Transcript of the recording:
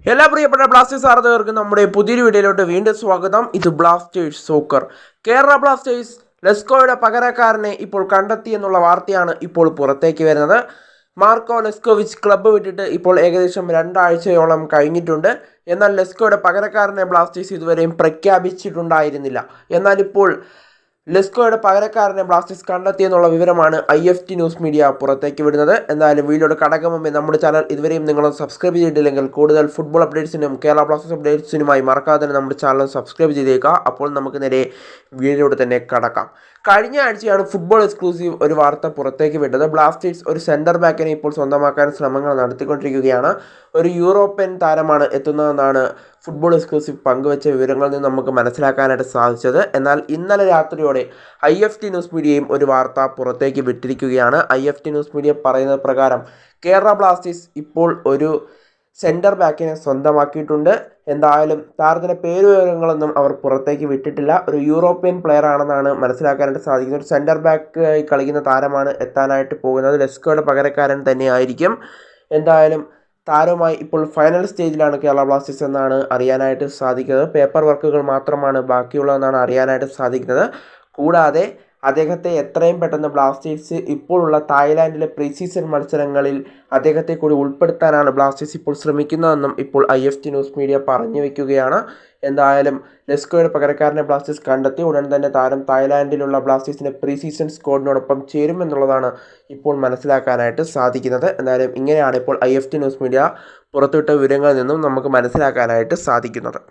എല്ലാ പ്രിയപ്പെട്ട ബ്ലാസ്റ്റേഴ്സ് ആരാധകർക്കും നമ്മുടെ പുതിയൊരു വീഡിയോയിലോട്ട് വീണ്ടും സ്വാഗതം. ഇത് ബ്ലാസ്റ്റേഴ്സ് സോക്കർ. കേരള ബ്ലാസ്റ്റേഴ്സ് ലെസ്കോയുടെ പകരക്കാരനെ ഇപ്പോൾ കണ്ടെത്തി എന്നുള്ള വാർത്തയാണ് ഇപ്പോൾ പുറത്തേക്ക് വരുന്നത്. മാർക്കോ ലെസ്കോവിച്ച് ക്ലബ്ബ് വിട്ടിട്ട് ഇപ്പോൾ ഏകദേശം 2 ആഴ്ചയോളം കഴിഞ്ഞിട്ടുണ്ട്. എന്നാൽ ലെസ്കോയുടെ പകരക്കാരനെ ബ്ലാസ്റ്റേഴ്സ് ഇതുവരെയും പ്രഖ്യാപിച്ചിട്ടുണ്ടായിരുന്നില്ല. എന്നാൽ ഇപ്പോൾ ലെസ്കോയുടെ പകരക്കാരനെ ബ്ലാസ്റ്റേഴ്സ് കണ്ടെത്തിയെന്നുള്ള വിവരമാണ് IFT ന്യൂസ് മീഡിയ പുറത്തേക്ക് വിടുന്നത്. എന്തായാലും വീഡിയോയുടെ കടക്കും മുമ്പേ നമ്മുടെ ചാനൽ ഇതുവരെയും നിങ്ങൾ സബ്സ്ക്രൈബ് ചെയ്തിട്ടില്ലെങ്കിൽ കൂടുതൽ ഫുട്ബോൾ അപ്ഡേറ്റ്സിനും കേരള ബ്ലാസ്റ്റേഴ്സ് അപ്ഡേറ്റ്സിനുമായി മറക്കാതെ തന്നെ നമ്മുടെ ചാനൽ സബ്സ്ക്രൈബ് ചെയ്തേക്കുക. അപ്പോൾ നമുക്ക് നേരെ വീഡിയോയോട് തന്നെ കടക്കാം. കഴിഞ്ഞ ആഴ്ചയാണ് ഫുട്ബോൾ എക്സ്ക്ലൂസീവ് ഒരു വാർത്ത പുറത്തേക്ക് വിട്ടത്. ബ്ലാസ്റ്റേഴ്സ് ഒരു സെൻറ്റർ ബാക്കിനെ ഇപ്പോൾ സ്വന്തമാക്കാൻ ശ്രമങ്ങൾ നടത്തിക്കൊണ്ടിരിക്കുകയാണ്. ഒരു യൂറോപ്യൻ താരമാണ് എത്തുന്നതെന്നാണ് ഫുട്ബോൾ എക്സ്ക്ലൂസീവ് പങ്കുവച്ച വിവരങ്ങളിൽ നിന്ന് നമുക്ക് മനസ്സിലാക്കാനായിട്ട് സാധിച്ചത്. എന്നാൽ ഇന്നലെ രാത്രിയോടെ IFT ന്യൂസ് മീഡിയയും ഒരു വാർത്ത പുറത്തേക്ക് വിട്ടിരിക്കുകയാണ്. IFT ന്യൂസ് മീഡിയ പറയുന്നത് പ്രകാരം കേരള ബ്ലാസ്റ്റേഴ്സ് ഇപ്പോൾ ഒരു സെൻറ്റർ ബാക്കിനെ സ്വന്തമാക്കിയിട്ടുണ്ട്. എന്തായാലും താരത്തിൻ്റെ പേരുവിവരങ്ങളൊന്നും അവർ പുറത്തേക്ക് വിട്ടിട്ടില്ല. ഒരു യൂറോപ്യൻ പ്ലെയർ ആണെന്നാണ് മനസ്സിലാക്കാനായിട്ട് സാധിക്കുന്നത്. ഒരു സെൻറ്റർ ബാക്ക് കളിക്കുന്ന താരമാണ് എത്താനായിട്ട് പോകുന്നത്. ലെസ്കോയുടെ പകരക്കാരൻ തന്നെയായിരിക്കും. എന്തായാലും താരവുമായി ഇപ്പോൾ ഫൈനൽ സ്റ്റേജിലാണ് കേരള ബ്ലാസ്റ്റേഴ്സ് എന്നാണ് അറിയാനായിട്ട് സാധിക്കുന്നത്. പേപ്പർ വർക്കുകൾ മാത്രമാണ് ബാക്കിയുള്ളതെന്നാണ് അറിയാനായിട്ട് സാധിക്കുന്നത്. കൂടാതെ അദ്ദേഹത്തെ എത്രയും പെട്ടെന്ന് ബ്ലാസ്റ്റേഴ്സ് ഇപ്പോഴുള്ള തായ്ലാൻഡിലെ പ്രീ സീസൺ മത്സരങ്ങളിൽ അദ്ദേഹത്തെ കൂടി ഉൾപ്പെടുത്താനാണ് ബ്ലാസ്റ്റേഴ്സ് ഇപ്പോൾ ശ്രമിക്കുന്നതെന്നും ഇപ്പോൾ IFT ന്യൂസ് മീഡിയ പറഞ്ഞു വയ്ക്കുകയാണ്. എന്തായാലും ലെസ്കോയുടെ പകരക്കാരനെ ബ്ലാസ്റ്റേഴ്സ് കണ്ടെത്തി ഉടൻ തന്നെ താരം തായ്ലാൻഡിലുള്ള ബ്ലാസ്റ്റേഴ്സിൻ്റെ പ്രീ സീസൺ സ്ക്വാഡിനോടൊപ്പം ചേരുമെന്നുള്ളതാണ് ഇപ്പോൾ മനസ്സിലാക്കാനായിട്ട് സാധിക്കുന്നത്. എന്തായാലും ഇങ്ങനെയാണ് ഇപ്പോൾ IFT ന്യൂസ് മീഡിയ പുറത്തുവിട്ട വിവരങ്ങളിൽ നിന്നും നമുക്ക് മനസ്സിലാക്കാനായിട്ട് സാധിക്കുന്നത്.